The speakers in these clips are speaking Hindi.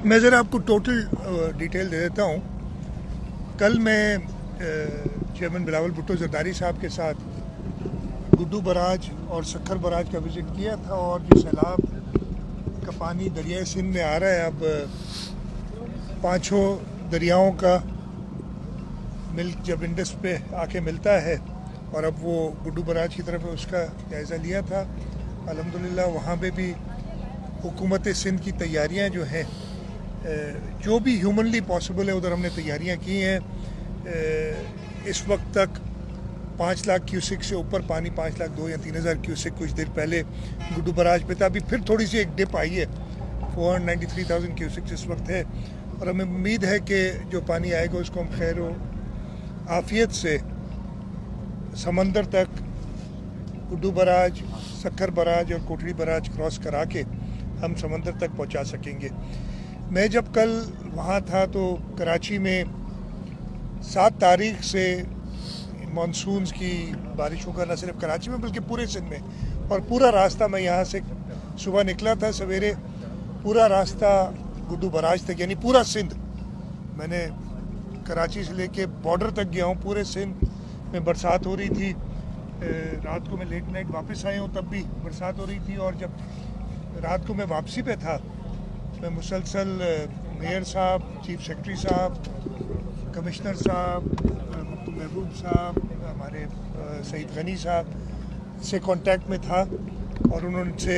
मैं ज़रा आपको टोटल डिटेल दे देता हूँ। कल मैं चेयरमैन बिलावल भुट्टो जरदारी साहब के साथ गुड्डू बराज और सक्खर बराज का विज़िट किया था और जो सैलाब का पानी दरियाए सिंध में आ रहा है, अब पाँचों दरियाओं का मिल्क जब इंडस पे आके मिलता है और अब वो गुड्डू बराज की तरफ उसका जायज़ा लिया था। अल्हम्दुलिल्लाह वहाँ पे भी हुकूमत सिंध की तैयारियाँ जो हैं, जो भी ह्यूमनली पॉसिबल है उधर हमने तैयारियां की हैं। इस वक्त तक 5 लाख क्यूसिक से ऊपर पानी, 5 लाख 2 या 3 हज़ार क्यूसिक कुछ देर पहले गुड्डू बराज पे था। अभी फिर थोड़ी सी एक डिप आई है, 493,000 क्यूसिक इस वक्त है और हमें उम्मीद है कि जो पानी आएगा उसको हम खैर आफियत से समंदर तक गुड्डू बराज, सक्खर बराज और कोटड़ी बराज क्रॉस करा के हम समंदर तक पहुंचा सकेंगे। मैं जब कल वहाँ था तो कराची में 7 तारीख से मानसून की बारिशों का न सिर्फ कराची में बल्कि पूरे सिंध में, और पूरा रास्ता मैं यहाँ से सुबह निकला था सवेरे, पूरा रास्ता गुड्डू बराज तक, यानी पूरा सिंध मैंने कराची से लेके बॉर्डर तक गया हूँ। पूरे सिंध में बरसात हो रही थी। रात को मैं लेट नाइट वापस आया हूँ तब भी बरसात हो रही थी, और जब रात को मैं वापसी पे था मैं मुसलसल मेयर साहब, चीफ सेक्रेटरी साहब, कमिश्नर साहब, महबूब साहब, हमारे सईद गनी साहब से कांटेक्ट में था और उनसे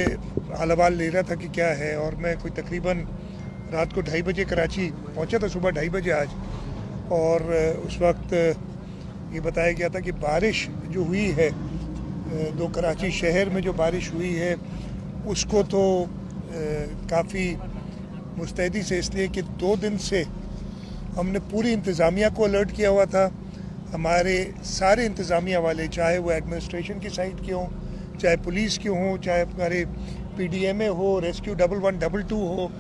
हाल अहवाल ले रहा था कि क्या है। और मैं कोई तकरीबन रात को 2:30 बजे कराची पहुंचा था, सुबह 2:30 बजे आज, और उस वक्त ये बताया गया था कि बारिश जो हुई है, दो कराची शहर में जो बारिश हुई है उसको तो काफ़ी मुस्तैदी से, इसलिए कि 2 दिन से हमने पूरी इंतज़ामिया को अलर्ट किया हुआ था। हमारे सारे इंतज़ामिया वाले, चाहे वो एडमिनिस्ट्रेशन की साइड के हों, चाहे पुलिस के हों, चाहे हमारे PDMA हो, रेस्क्यू 1122 हो,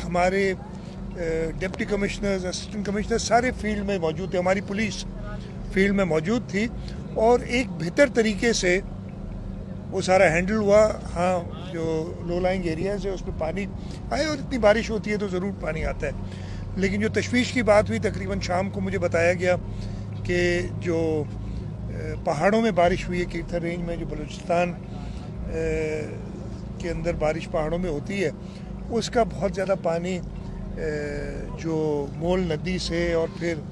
हमारे डिप्टी कमिश्नर्स, असिस्टेंट कमिश्नर सारे फील्ड में मौजूद थे, हमारी पुलिस फील्ड में मौजूद थी और एक बेहतर तरीके से वो सारा हैंडल हुआ। हाँ, जो लो लाइंग एरियाज़ है उसमें पानी आए, और इतनी बारिश होती है तो ज़रूर पानी आता है। लेकिन जो तशवीश की बात हुई, तकरीबन शाम को मुझे बताया गया कि जो पहाड़ों में बारिश हुई है, कीर्थर रेंज में, जो बलूचिस्तान के अंदर बारिश पहाड़ों में होती है, उसका बहुत ज़्यादा पानी जो मोल नदी से और फिर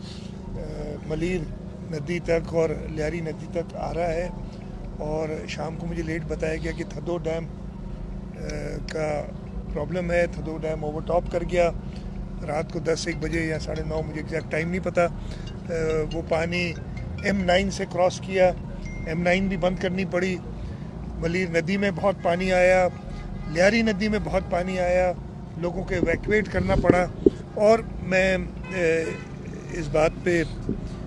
मलीर नदी तक और लियारी नदी तक आ रहा है। और शाम को मुझे लेट बताया गया कि थदो डैम का प्रॉब्लम है, थदो डैम ओवरटॉप कर गया रात को 10-1 बजे या 9:30, मुझे एग्जैक्ट टाइम नहीं पता। वो पानी M9 से क्रॉस किया, M9 भी बंद करनी पड़ी। मलीर नदी में बहुत पानी आया, लियारी नदी में बहुत पानी आया, लोगों को एवैक्यूएट करना पड़ा। और मैं इस बात पे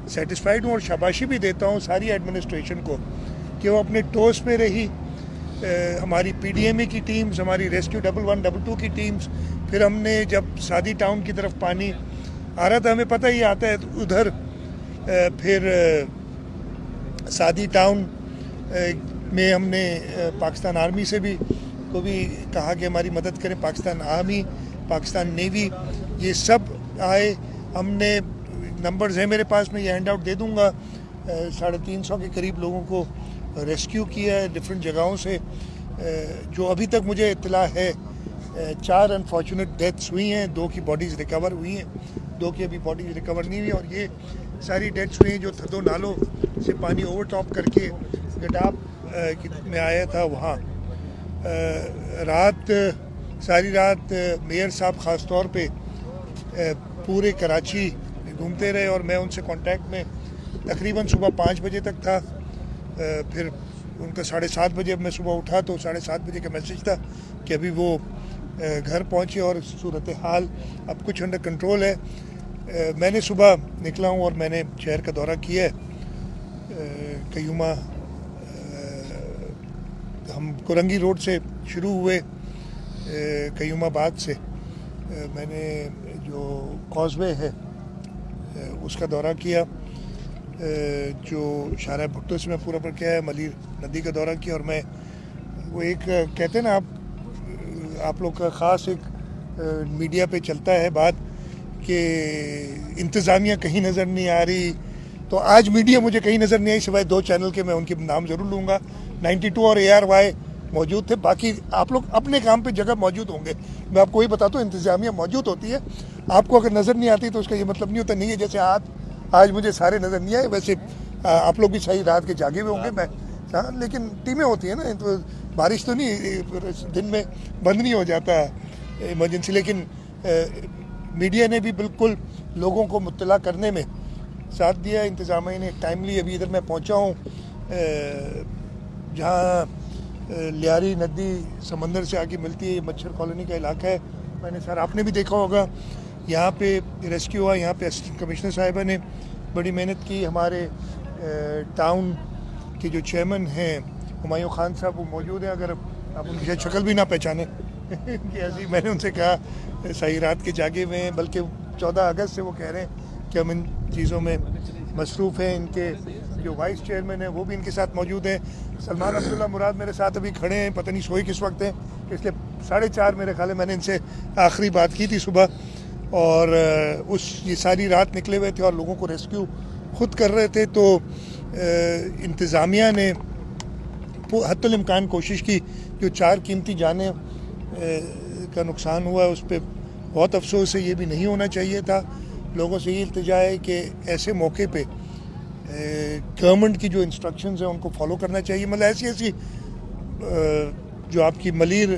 सेटिस्फाइड हूँ और शाबाशी भी देता हूँ सारी एडमिनिस्ट्रेशन को कि वो अपने टोस पे रही। हमारी PDMA की टीम्स, हमारी रेस्क्यू 1122 की टीम्स, फिर हमने जब सादी टाउन की तरफ पानी आ रहा था, हमें पता ही आता है, तो उधर फिर सादी टाउन में हमने पाकिस्तान आर्मी से भी कहा कि हमारी मदद करें। पाकिस्तान आर्मी, पाकिस्तान नेवी, ये सब आए। हमने नंबर्स हैं मेरे पास, में ये हैंड आउट दे दूँगा, 350 के करीब लोगों को रेस्क्यू किया है डिफरेंट जगहों से। जो अभी तक मुझे इत्तला है 4 अनफॉर्चुनेट डेथ्स हुई हैं, 2 की बॉडीज़ रिकवर हुई हैं, 2 की अभी बॉडीज़ रिकवर नहीं हुई। और ये सारी डेथ्स हुई हैं जो थदो नालों से पानी ओवरटॉप करके गडाप में आया था वहाँ। सारी रात मेयर साहब ख़ास तौर पे पूरे कराची घूमते रहे और मैं उनसे कांटेक्ट में तकरीबन सुबह 5 बजे तक था। फिर उनका 7:30 बजे, अब मैं सुबह उठा तो 7:30 बजे का मैसेज था कि अभी वो घर पहुंचे और सूरत हाल अब कुछ अंडर कंट्रोल है। मैंने सुबह निकला हूं और मैंने शहर का दौरा किया है। कयूमा, हम कोरंगी रोड से शुरू हुए, कयूमाबाद से मैंने जो कॉजवे है उसका दौरा किया, जो शारा भुट्टो से मैं पूरा पर किया है, मलीर नदी का दौरा किया। और मैं वो एक कहते हैं ना, आप लोग का ख़ास एक मीडिया पे चलता है बात कि इंतज़ामिया कहीं नज़र नहीं आ रही, तो आज मीडिया मुझे कहीं नज़र नहीं आई सिवाय 2 चैनल के। मैं उनके नाम ज़रूर लूँगा, 92 और ARY मौजूद थे। बाकी आप लोग अपने काम पे जगह मौजूद होंगे। मैं आपको वही बताता हूँ, इंतज़ामिया मौजूद होती है। आपको अगर नज़र नहीं आती तो उसका ये मतलब नहीं होता नहीं है। जैसे आज मुझे सारे नज़र नहीं आए, वैसे आप लोग भी सही रात के जागे हुए होंगे। मैं हाँ, लेकिन टीमें होती हैं ना, तो बारिश तो नहीं, दिन में बंद नहीं हो जाता इमरजेंसी। लेकिन मीडिया ने भी बिल्कुल लोगों को मुत्तला करने में साथ दिया। इंतज़ामिया ने टाइमली, अभी इधर मैं पहुंचा हूं जहां लियारी नदी समंदर से आके मिलती है, ये मच्छर कॉलोनी का इलाका है। मैंने सर आपने भी देखा होगा, यहाँ पे रेस्क्यू हुआ। यहाँ पे असिस्टेंट कमिश्नर साहिबा ने बड़ी मेहनत की। हमारे टाउन के जो चेयरमैन हैं हुमायूं खान साहब, वो मौजूद हैं। अगर आप उनकी शायद शक्ल भी ना पहचाने कि ऐसी, मैंने उनसे कहा सही रात के जागे हुए हैं, बल्कि 14 अगस्त से वो कह रहे हैं कि हम इन चीज़ों में मसरूफ़ हैं। इनके जो वाइस चेयरमैन हैं वो भी इनके साथ मौजूद हैं। सलमान अब्दुल्ला मुराद मेरे साथ अभी खड़े हैं, पता नहीं सोए किस वक्त हैं, इसलिए 4:30 मेरे ख्याल है मैंने इनसे आखिरी बात की थी सुबह। और ये सारी रात निकले हुए थे और लोगों को रेस्क्यू खुद कर रहे थे। तो इंतज़ामिया ने हत्तुल इम्कान कोशिश की। जो 4 कीमती जानें का नुकसान हुआ उस पर बहुत अफसोस है, ये भी नहीं होना चाहिए था। लोगों से ये इल्तिजा है कि ऐसे मौके पे गवर्नमेंट की जो इंस्ट्रक्शंस हैं उनको फॉलो करना चाहिए। मतलब ऐसी जो आपकी मलीर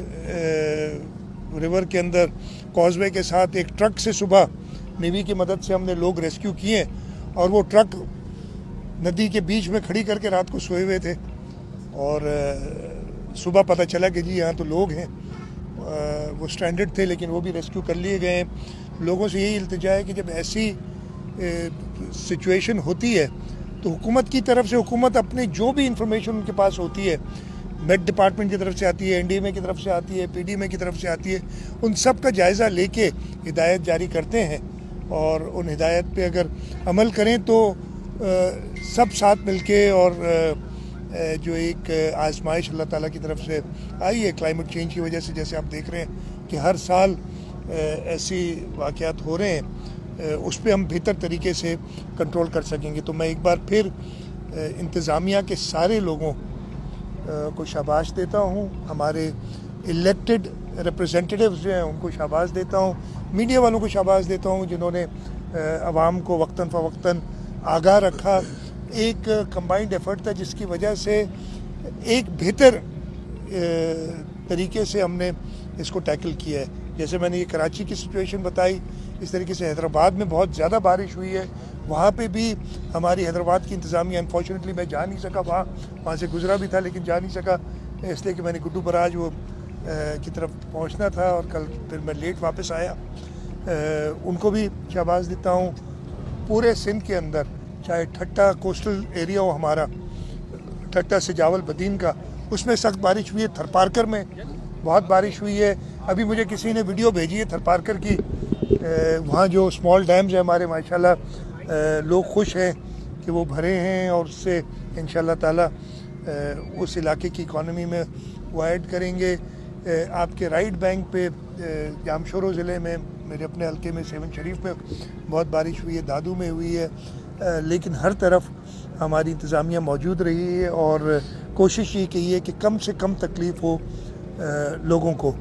रिवर के अंदर कॉजवे के साथ एक ट्रक से सुबह नेवी की मदद से हमने लोग रेस्क्यू किए, और वो ट्रक नदी के बीच में खड़ी करके रात को सोए हुए थे, और सुबह पता चला कि जी यहाँ तो लोग हैं। वो स्ट्रैंडेड थे लेकिन वो भी रेस्क्यू कर लिए गए। लोगों से यही इल्तिजा है कि जब ऐसी सिचुएशन होती है तो हुकूमत की तरफ से, हुकूमत अपने जो भी इंफॉर्मेशन उनके पास होती है, मेट डिपार्टमेंट की तरफ से आती है, NDMA की तरफ से आती है, PDMA की तरफ से आती है, उन सब का जायज़ा लेके हिदायत जारी करते हैं। और उन हिदायत पे अगर अमल करें तो सब साथ मिलके, और जो एक आजमाइश अल्लाह ताला की तरफ से आई है क्लाइमेट चेंज की वजह से, जैसे आप देख रहे हैं कि हर साल ऐसी वाक़यात हो रहे हैं, उस पर हम बेहतर तरीके से कंट्रोल कर सकेंगे। तो मैं एक बार फिर इंतज़ामिया के सारे लोगों को शाबाश देता हूँ। हमारे इलेक्टेड रिप्रेजेंटेटिव्स जो हैं उनको शाबाश देता हूँ। मीडिया वालों को शाबाश देता हूँ जिन्होंने आवाम को वक्तन फ़वक्तन आगाह रखा। एक कंबाइंड एफर्ट था जिसकी वजह से एक बेहतर तरीके से हमने इसको टैकल किया है। जैसे मैंने ये कराची की सिचुएशन बताई, इस तरीके से हैदराबाद में बहुत ज़्यादा बारिश हुई है। वहाँ पे भी हमारी हैदराबाद की इंतज़ामिया, अनफॉर्चुनेटली मैं जा नहीं सका, वहाँ से गुजरा भी था लेकिन जा नहीं सका, इसलिए कि मैंने गुड्डू बराज वो की तरफ पहुँचना था, और कल फिर मैं लेट वापस आया। उनको भी शाबाश देता हूँ। पूरे सिंध के अंदर, चाहे ठट्टा कोस्टल एरिया हो हमारा, ठट्टा से जावल बदीन का, उसमें सख्त बारिश हुई है। थरपारकर में बहुत बारिश हुई है। अभी मुझे किसी ने वीडियो भेजी है थरपारकर की, वहाँ जो स्मॉल डैम्स हैं हमारे, माशाल्लाह लोग खुश हैं कि वो भरे हैं, और उससे इंशाल्लाह ताला उस इलाके की इकॉनमी में वो ऐड करेंगे। आपके राइट बैंक पे जामशोरो ज़िले में, मेरे अपने हल्के में सेवन शरीफ में बहुत बारिश हुई है, दादू में हुई है। लेकिन हर तरफ हमारी इंतज़ामिया मौजूद रही है, और कोशिश ये की है कि कम से कम तकलीफ़ हो लोगों को।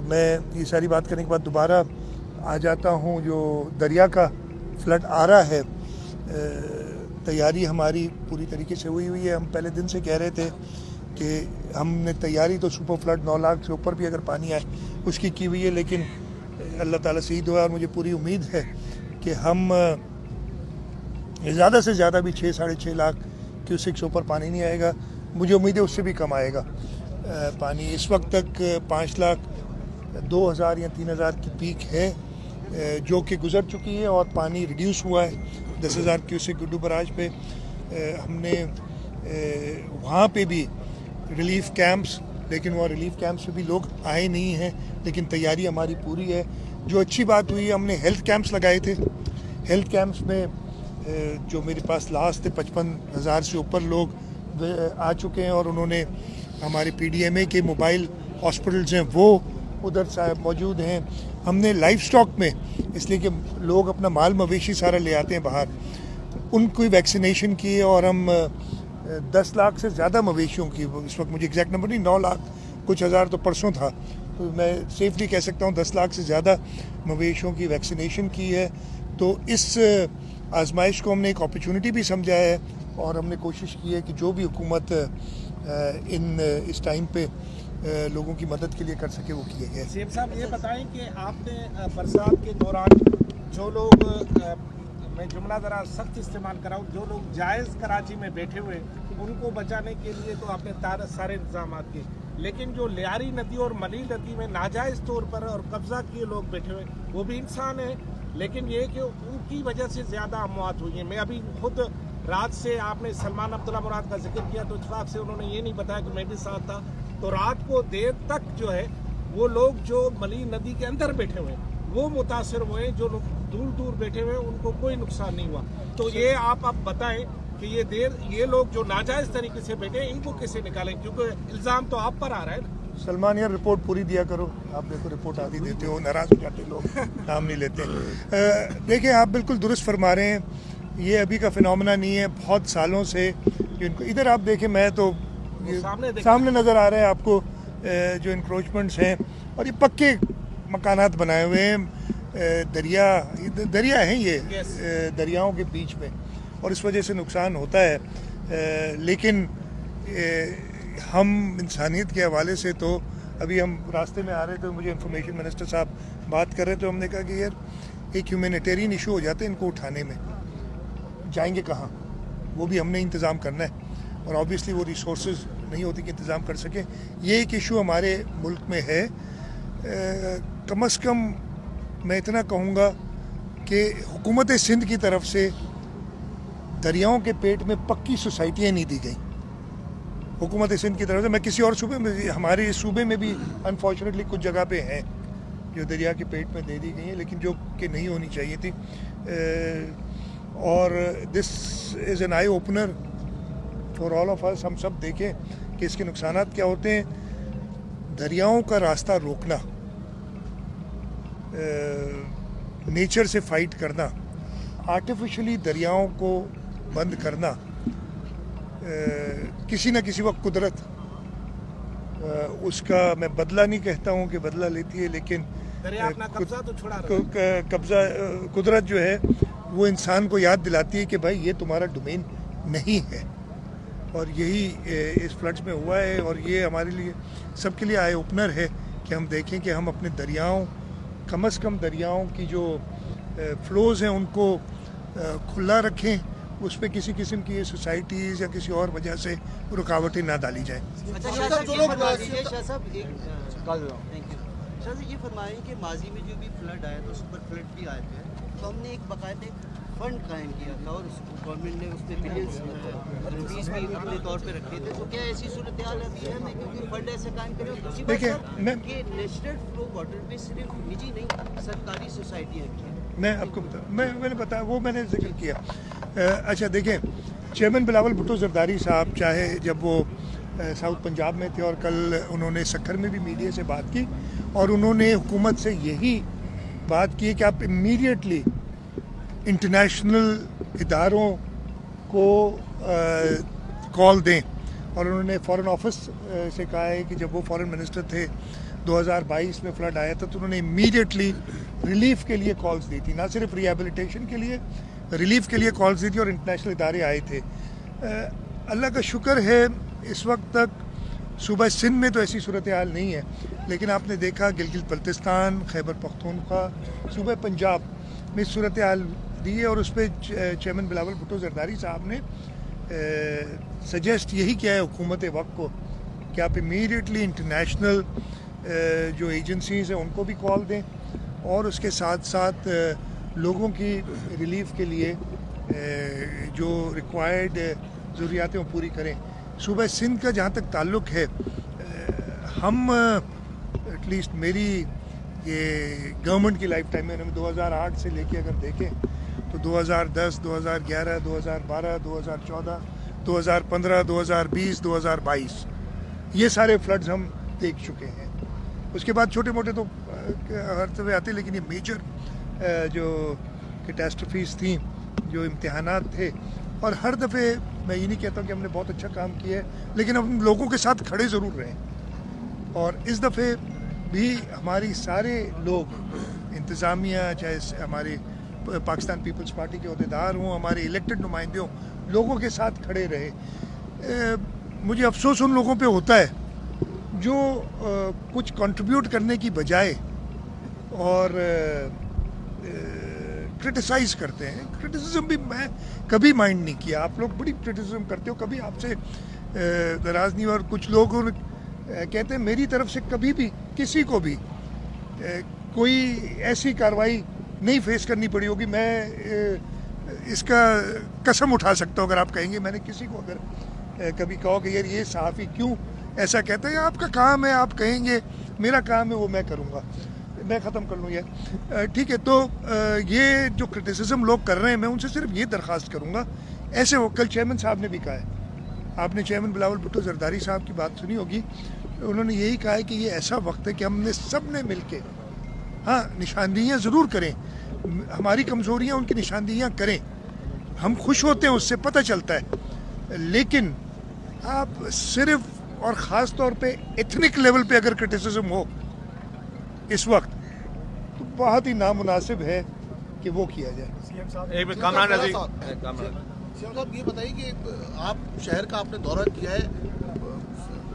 मैं ये सारी बात करने के बाद दोबारा आ जाता हूँ। जो दरिया का फ्लड आ रहा है, तैयारी हमारी पूरी तरीके से हुई है। हम पहले दिन से कह रहे थे कि हमने तैयारी तो सुपर फ्लड 9 लाख से ऊपर भी अगर पानी आए उसकी की हुई है, लेकिन अल्लाह ताला से ही दुआ, और मुझे पूरी उम्मीद है कि हम ज़्यादा से ज़्यादा भी 6-6.5 लाख क्यूसेक से ऊपर पानी नहीं आएगा। मुझे उम्मीद है उससे भी कम आएगा पानी। इस वक्त तक 5 लाख 2,000 या 3,000 की पीक है जो कि गुजर चुकी है, और पानी रिड्यूस हुआ है 10,000 क्यूसेक गुड्डू बराज पे। हमने वहाँ पे भी रिलीफ कैंप्स, लेकिन वहाँ रिलीफ कैंप्स पे भी लोग आए नहीं हैं, लेकिन तैयारी हमारी पूरी है। जो अच्छी बात हुई है, हमने हेल्थ कैंप्स लगाए थे। हेल्थ कैंप्स में जो मेरे पास लास्ट थे 55,000 से ऊपर लोग आ चुके हैं, और उन्होंने हमारे PDMA के मोबाइल हॉस्पिटल्स हैं वो उधर मौजूद हैं। हमने लाइफ स्टॉक में, इसलिए कि लोग अपना माल मवेशी सारा ले आते हैं बाहर, उनकी वैक्सीनेशन की है और हम 10 लाख से ज़्यादा मवेशियों की, इस वक्त मुझे एग्जैक्ट नंबर नहीं, 9 लाख कुछ हज़ार तो परसों था, तो मैं सेफली कह सकता हूँ 10 लाख से ज़्यादा मवेशियों की वैक्सीनेशन की है। तो इस आजमाइश को हमने एक अपॉर्चुनिटी भी समझा है और हमने कोशिश की है कि जो भी हुकूमत इस टाइम पे लोगों की मदद के लिए कर सके वो किए गए। सीएम साहब ये बताएं कि आपने बरसात के दौरान जो लोग, मैं जुमला ज़रा सख्त इस्तेमाल कराऊँ, जो लोग जायज़ कराची में बैठे हुए उनको बचाने के लिए तो आपने सारे इंतजाम किए, लेकिन जो लियारी नदी और मली नदी में नाजायज़ तौर पर और कब्ज़ा किए लोग बैठे हुए, वो भी इंसान है, लेकिन ये कि उनकी वजह से ज़्यादा अमवात हुई है। मैं अभी खुद रात से, आपने सलमान अब्दुल्ला मुराद का जिक्र किया तो इत्तेफाक से उन्होंने ये नहीं बताया कि मैं भी साथ था, तो रात को देर तक जो है वो लोग जो मली नदी के अंदर बैठे हुए वो मुतासर हुए, जो लोग दूर दूर बैठे हुए उनको कोई नुकसान नहीं हुआ। तो ये आप अब बताएं कि ये लोग जो नाजायज़ तरीके से बैठे हैं इनको कैसे निकालें, क्योंकि इल्ज़ाम तो आप पर आ रहा है ना। सलमान यार रिपोर्ट पूरी दिया करो, आप देखो रिपोर्ट आधी देते हो, नाराज़ हो जाते लोग, नाम नहीं लेते। देखिए आप बिल्कुल दुरुस्त फरमा रहे हैं, ये अभी का फिनोमेना नहीं है, बहुत सालों से इनको, इधर आप देखें, मैं तो सामने नज़र आ रहा है आपको जो इंक्रोचमेंट्स हैं, और ये पक्के मकानात बनाए हुए हैं, दरिया हैं ये, दरियाओं के बीच में, और इस वजह से नुकसान होता है। लेकिन हम इंसानियत के हवाले से तो अभी हम रास्ते में आ रहे थे, मुझे इंफॉर्मेशन मिनिस्टर साहब बात कर रहे थे, तो हमने कहा कि यार एक ह्यूमैनिटेरियन इशू हो जाता है, इनको उठाने में जाएंगे कहाँ, वो भी हमने इंतज़ाम करना है, और ऑब्वियसली वो रिसोर्सेज नहीं होती कि इंतज़ाम कर सके। ये एक इशू हमारे मुल्क में है। कम अज़ कम मैं इतना कहूँगा कि हुकूमत सिंध की तरफ से दरियाओं के पेट में पक्की सोसाइटियाँ नहीं दी गई हुकूमत सिंध की तरफ से। मैं किसी और सूबे में, हमारे सूबे में भी अनफॉर्चुनेटली कुछ जगह पे हैं जो दरिया के पेट में दे दी गई हैं, लेकिन जो कि नहीं होनी चाहिए थी। और this is an eye opener for all of us. हम सब देखें कि इसके नुकसानात क्या होते हैं। दरियाओं का रास्ता रोकना, नेचर से फाइट करना, आर्टिफिशियली दरियाओं को बंद करना, किसी न किसी वक्त कुदरत उसका, मैं बदला नहीं कहता हूँ कि बदला लेती है, लेकिन कब्जा तो छुड़ा कब्जा कुदरत जो है वो इंसान को याद दिलाती है कि भाई ये तुम्हारा डोमेन नहीं है। और यही इस फ्लड्स में हुआ है, और ये हमारे लिए सबके लिए आई ओपनर है कि हम देखें कि हम अपने दरियाओं, कम से कम दरियाओं की जो फ्लोज़ हैं उनको खुला रखें, उस पर किसी किस्म की सोसाइटीज़ या किसी और वजह से रुकावटें ना डाली जाए। ये फरमाएं कि माजी में जो भी फ्लड आया था, सुपर फ्लड भी आए थे, तो हमने एक बाकायदा फंड कायम किया था और गवर्नमेंट ने उसमें बिलियंस रुपीस भी अपने तौर पे रखे थे। तो क्या ऐसी सूरत हाल अभी है क्योंकि फंड ऐसे कायम करें? दूसरी बात कि नेशनल फ्लो वाटर पे सिर्फ निजी नहीं सरकारी सोसाइटियाँ भी हैं। मैं आपको मैंने बताया, वो मैंने जिक्र किया। अच्छा देखें, चेयरमैन बिलावल भुट्टो जरदारी साहब चाहे जब वो साउथ पंजाब में थे, और कल उन्होंने सक्खर में भी मीडिया से बात की, और उन्होंने हुकूमत से यही बात की कि आप इमीडिएटली इंटरनेशनल इदारों को कॉल दें। और उन्होंने फॉरेन ऑफिस से कहा है कि जब वो फॉरेन मिनिस्टर थे 2022 में फ्लड आया था, तो उन्होंने इमीडिएटली रिलीफ के लिए कॉल्स दी थी, ना सिर्फ रिहेबिलिटेशन के लिए, रिलीफ के लिए कॉल्स दी थी, और इंटरनेशनल इदारे आए थे। अल्लाह का शुक्र है इस वक्त तक सूबा सिंध में तो ऐसी सूरत हाल नहीं है, लेकिन आपने देखा गिलगित बल्तिस्तान, खैबर पख्तूनख्वा, सूबा पंजाब में सूरत हाल दी है, और उस पर चेयरमैन बिलावल भुट्टो जरदारी साहब ने सजेस्ट यही किया है हुकूमत वक्त को कि आप इमीडिएटली इंटरनेशनल जो एजेंसीज़ हैं उनको भी कॉल दें, और उसके साथ साथ लोगों की रिलीफ के लिए जो रिक्वायर्ड ज़रूरियातें वो पूरी करें। सूबा सिंध का जहाँ तक ताल्लुक़ है, हम एटलीस्ट मेरी ये गवर्नमेंट की लाइफ टाइम में, हम 2008 से लेके अगर देखें तो 2010, 2011, 2012, 2014, 2015, 2020, 2022 ये सारे फ्लड्स हम देख चुके हैं। उसके बाद छोटे मोटे तो हर दफ़े आते, लेकिन ये मेजर जो कैटास्ट्रफीज थी, जो इम्तिहानात थे, और हर दफ़े मैं ये नहीं कहता कि हमने बहुत अच्छा काम किया है, लेकिन हम लोगों के साथ खड़े ज़रूर रहे। और इस दफ़े भी हमारी सारे लोग, इंतज़ामिया, चाहे हमारे पाकिस्तान पीपल्स पार्टी के अहदेदार हों, हमारे इलेक्टेड नुमाइंदे हों, लोगों के साथ खड़े रहे। मुझे अफसोस उन लोगों पे होता है जो कुछ कंट्रीब्यूट करने की बजाय और क्रिटिसाइज करते हैं। क्रिटिसिज्म भी मैं कभी माइंड नहीं किया, आप लोग बड़ी क्रिटिसिज्म करते हो, कभी आपसे नाराज़ नहीं। और कुछ लोग कहते हैं मेरी तरफ से कभी भी किसी को भी कोई ऐसी कार्रवाई नहीं फेस करनी पड़ी होगी। मैं इसका कसम उठा सकता हूँ अगर आप कहेंगे मैंने किसी को अगर कभी कहो कि यार ये सहाफ़ी क्यों ऐसा कहते हैं, आपका काम है, आप कहेंगे, मेरा काम है वो मैं करूँगा। मैं ख़त्म कर लूँ ये, ठीक है। तो ये जो क्रिटिसिज्म लोग कर रहे हैं, मैं उनसे सिर्फ ये दरख्वास्त करूँगा, ऐसे वो कल चेयरमैन साहब ने भी कहा है, आपने चेयरमैन बिलावल भुट्टो जरदारी साहब की बात सुनी होगी, उन्होंने यही कहा है कि ये ऐसा वक्त है कि हमने सब ने मिल के, हाँ निशानदेहियाँ ज़रूर करें, हमारी कमज़ोरियाँ उनकी निशानदेहियाँ करें, हम खुश होते हैं उससे पता चलता है, लेकिन आप सिर्फ और ख़ास तौर पे एथनिक लेवल पे अगर क्रिटिसिज्म हो इस वक्त, तो बहुत ही नामुनासिब है कि वो किया जाए। सीएम साहब ये बताइए कि आप शहर का आपने दौरा किया है,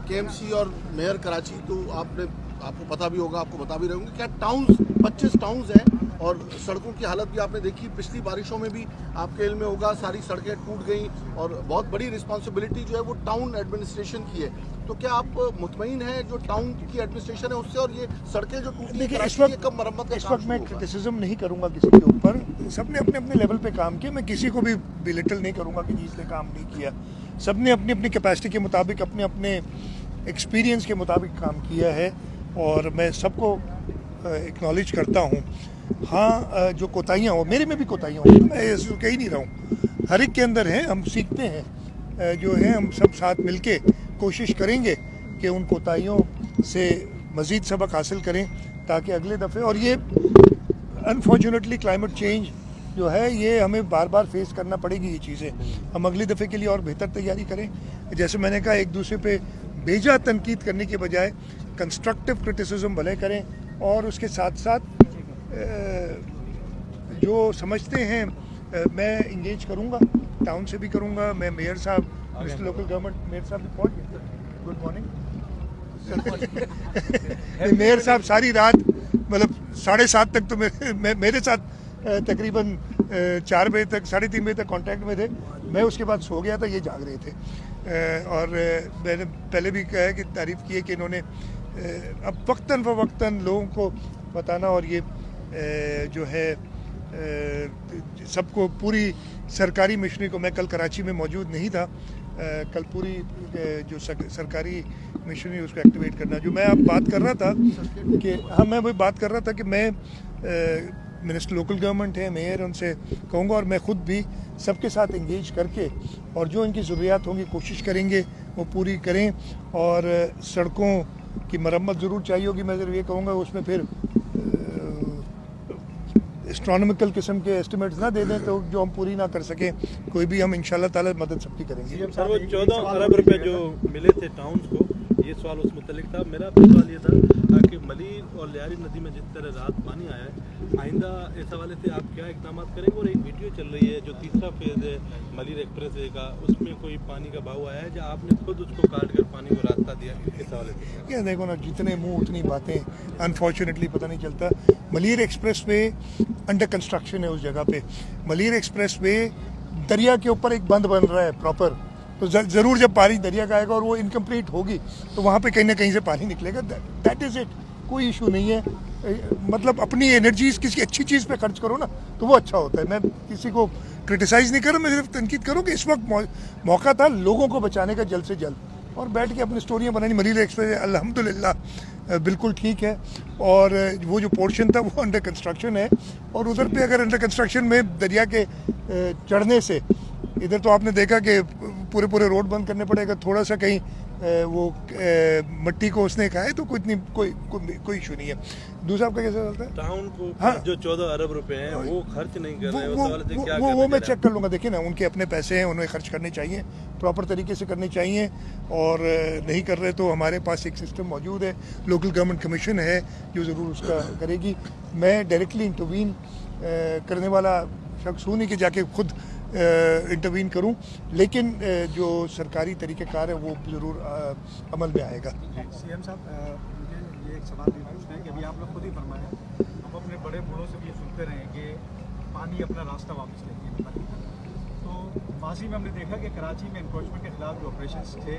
केएमसी और मेयर कराची, तो आपको पता भी होगा, आपको बता भी रहे होंगे, क्या टाउन्स 25 टाउन्स हैं और सड़कों की हालत भी आपने देखी। पिछली बारिशों में भी आपके इल्म में होगा, सारी सड़कें टूट गई और बहुत बड़ी रिस्पांसिबिलिटी जो है वो टाउन एडमिनिस्ट्रेशन की है। तो क्या आप मुतमईन हैं जो टाउन की एडमिनिस्ट्रेशन है उससे, और ये सड़कें जो टूटी हैं कब मरम्मत का इस वक्त मैं क्रिटिसिज्म नहीं करूँगा किसी के ऊपर, सबने अपने अपने लेवल पे काम किया, मैं किसी को भी बिलिटल नहीं करूँगा कि जिसने काम नहीं किया। सबने अपनी अपनी कैपेसिटी के मुताबिक, अपने अपने एक्सपीरियंस के मुताबिक काम किया है और मैं सबको एक्नॉलेज करता हूँ। हाँ, जो कोताहियाँ हो, मेरे में भी कोताहियाँ हो, मैं इसको कह ही नहीं रहा हूँ, हर एक के अंदर है, हम सीखते हैं, जो है हम सब साथ मिलके कोशिश करेंगे कि उन कोताहियों से मज़ीद सबक हासिल करें ताकि अगले दफ़े, और ये अनफॉर्चुनेटली क्लाइमेट चेंज जो है ये हमें बार बार फेस करना पड़ेगी ये चीज़ें, हम अगली दफ़े के लिए और बेहतर तैयारी करें। जैसे मैंने कहा, एक दूसरे पे बेजा तनकीद करने के बजाय कंस्ट्रक्टिव क्रिटिसिज्म भले करें, और उसके साथ साथ जो समझते हैं मैं इंगेज करूंगा, टाउन से भी करूंगा, मैं मेयर साहब, मिनिस्टर लोकल गवर्नमेंट, मेयर साहब भी पहुंच गए, गुड मॉर्निंग। मेयर साहब सारी रात मतलब 7:30 तक तो मेरे साथ तकरीबन 4 बजे तक, 3:30 बजे तक कांटेक्ट में थे, मैं उसके बाद सो गया था, ये जाग रहे थे। और मैंने पहले भी कहा है कि तारीफ़ की है कि इन्होंने अब वक्तन फ़वक्तन लोगों को बताना, और ये जो है सबको पूरी सरकारी मिशनरी को, मैं कल कराची में मौजूद नहीं था, कल पूरी जो सरकारी मिशनरी उसको एक्टिवेट करना, जो मैं अब बात कर रहा था कि हाँ, मैं वही बात कर रहा था कि मैं मिनिस्टर लोकल गवर्नमेंट है, मेयर, उनसे कहूँगा, और मैं ख़ुद भी सबके साथ इंगेज करके, और जो इनकी ज़रूरियात होंगी कोशिश करेंगे वो पूरी करें। और सड़कों की मरम्मत ज़रूर चाहिए होगी, मैं ज़रूर ये कहूँगा उसमें फिर एस्ट्रोनॉमिकल किस्म के एस्टिमेट्स ना दे दें तो जो हम पूरी ना कर सकें, कोई भी हम इंशाल्लाह ताला मदद सबकी करेंगे। सर, वो 14 अरब रुपए जो मिले थे टाउन्स को, ये सवाल उस मुतल्लिक था। मेरा सवाल ये था कि मलीर और लियारी नदी में जिस तरह रात पानी आया है, आइंदा इस हवाले से आप क्या इकदाम करेंगे? और एक वीडियो चल रही है जो तीसरा फेज़ है मलीर एक्सप्रेस वे का, उसमें कोई पानी का बहाव आया है, या आपने खुद उसको काट कर पानी को रास्ता दिया, इस हवाले से? क्या देखो ना, जितने मुँह उतनी बातें, अनफॉर्चुनेटली पता नहीं चलता। Malir express way under construction है उस जगह पे। मलीर एक्सप्रेस वे दरिया के ऊपर एक बंद बन रहा है प्रॉपर, तो ज़रूर जब पानी दरिया का आएगा और वो इनकम्प्लीट होगी तो वहाँ पे कहीं ना कहीं से पानी निकलेगा। दैट इज़ इट, कोई इशू नहीं है। मतलब अपनी एनर्जीज किसी अच्छी चीज़ पे खर्च करो ना तो वो अच्छा होता है। मैं किसी को क्रिटिसाइज़ नहीं कर रहा, मैं सिर्फ तनकीद करूँ कि इस वक्त मौका था लोगों को बचाने का जल्द से जल्द, और बैठ के अपनी स्टोरियाँ बनानी। मलीर एक्सप्रेस अल्हम्दुलिल्लाह बिल्कुल ठीक है, और वो जो पोर्शन था वो अंडर कंस्ट्रक्शन है, और उधर पे अगर अंडर कंस्ट्रक्शन में दरिया के चढ़ने से, इधर तो आपने देखा कि पूरे रोड बंद करने पड़ेगा, थोड़ा सा कहीं वो मट्टी को उसने कहा है, तो कोई इशू नहीं है। दूसरा आपका कैसा चलता है? टाउन को हाँ। जो 14 अरब रुपए हैं वो खर्च नहीं कर रहे हैं, वो, उस सवाल से क्या वो करने मैं दे चेक कर लूँगा। देखिए ना, उनके अपने पैसे हैं, उन्हें खर्च करने चाहिए, प्रॉपर तरीके से करने चाहिए, और नहीं कर रहे तो हमारे पास एक सिस्टम मौजूद है, लोकल गवर्नमेंट कमीशन है जो ज़रूर उसका करेगी। मैं डायरेक्टली इंटरवीन करने वाला शख्स हूँ नहीं कि जाके खुद इंटरवीन करूं, लेकिन जो सरकारी तरीक़ेकार है वो ज़रूर अमल में आएगा। सीएम साहब, मुझे ये एक सवाल भी पूछना है कि अभी आप लोग खुद ही फरमाएं, हम अपने बड़े बूढ़ों से भी ये सुनते रहे कि पानी अपना रास्ता वापस लेती है पानी। तो माजी में हमने देखा कि कराची में एनक्रोचमेंट के खिलाफ जो ऑपरेशन थे,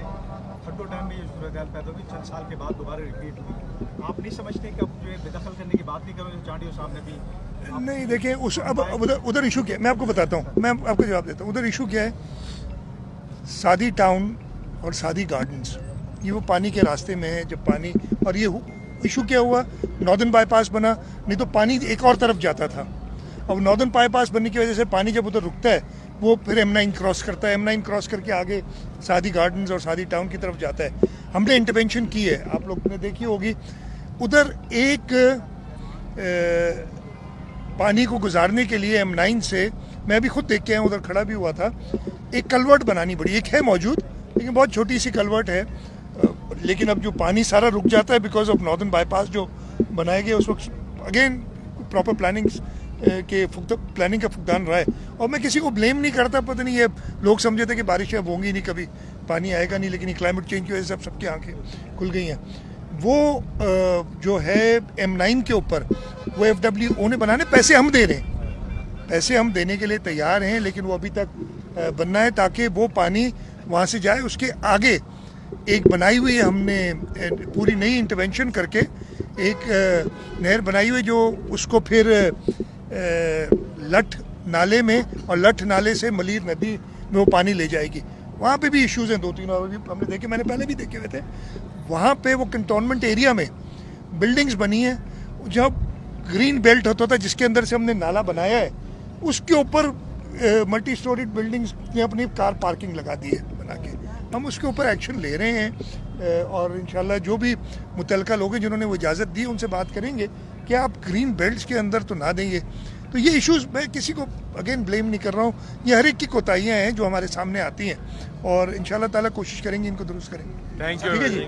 हड्डो टाइम में ये सूरत पैदा हुई, चंद साल के बाद दोबारा रिपीट हुई। आप नहीं समझते कि अब जो है बेदखल करने की बात नहीं करो, जो चांडियो साहब ने भी नहीं, देखिए अब उधर इशू क्या है, मैं आपको बताता हूँ, मैं आपको जवाब देता हूँ। उधर इशू क्या है, सादी टाउन और सादी गार्डन्स, ये वो पानी के रास्ते में है। जब पानी, और ये इशू क्या हुआ, नॉर्दर्न बाईपास बना, नहीं तो पानी एक और तरफ जाता था। अब नॉर्दर्न बाईपास बनने की वजह से पानी जब उधर रुकता है, वो फिर M9 क्रॉस करता है, M9 क्रॉस करके आगे सादी गार्डन्स और सादी टाउन की तरफ जाता है। हमने इंटरवेंशन की है, आप लोग ने देखी होगी। उधर एक पानी को गुजारने के लिए M9 से, मैं भी खुद देख के आया, उधर खड़ा भी हुआ था, एक कलवर्ट बनानी पड़ी। एक है मौजूद, लेकिन बहुत छोटी सी कलवर्ट है। लेकिन अब जो पानी सारा रुक जाता है बिकॉज ऑफ नॉर्दर्न बाईपास जो बनाए गए, उस वक्त अगेन प्रॉपर प्लानिंग का फुकदान रहा है। और मैं किसी को ब्लेम नहीं करता, पता नहीं ये लोग समझे थे कि बारिशें अब होंगी नहीं, कभी पानी आएगा नहीं, लेकिन क्लाइमेट चेंज की वजह से अब सबकी आंखें खुल गई हैं। वो जो है M9 के ऊपर वो FWO ने बनाने, पैसे हम दे रहे हैं, पैसे हम देने के लिए तैयार हैं, लेकिन वो अभी तक बनना है ताकि वो पानी वहाँ से जाए। उसके आगे एक बनाई हुई है हमने पूरी नई इंटरवेंशन करके, एक नहर बनाई हुई जो उसको फिर लठ नाले में, और लठ नाले से मलीर नदी में वो पानी ले जाएगी। वहाँ पे भी इश्यूज हैं, 2-3 और भी हमने देखे, मैंने पहले भी देखे हुए थे। वहाँ पे वो कंटोनमेंट एरिया में बिल्डिंग्स बनी है, जब ग्रीन बेल्ट होता था जिसके अंदर से हमने नाला बनाया है, उसके ऊपर मल्टी स्टोरीड बिल्डिंग्स ने अपनी कार पार्किंग लगा दी है बना के। हम उसके ऊपर एक्शन ले रहे हैं, और इंशाल्लाह जो भी मुतलका लोग हैं जिन्होंने वो इजाज़त दी, उनसे बात करेंगे कि आप ग्रीन बेल्ट्स के अंदर तो ना देंगे। तो ये इश्यूज़, मैं किसी को अगेन ब्लेम नहीं कर रहा हूँ, ये हर एक की कोताहियाँ हैं जो हमारे सामने आती हैं, और इंशाल्लाह ताला कोशिश करेंगे इनको दुरुस्त करेंगे। Thank you. ठीक है जी।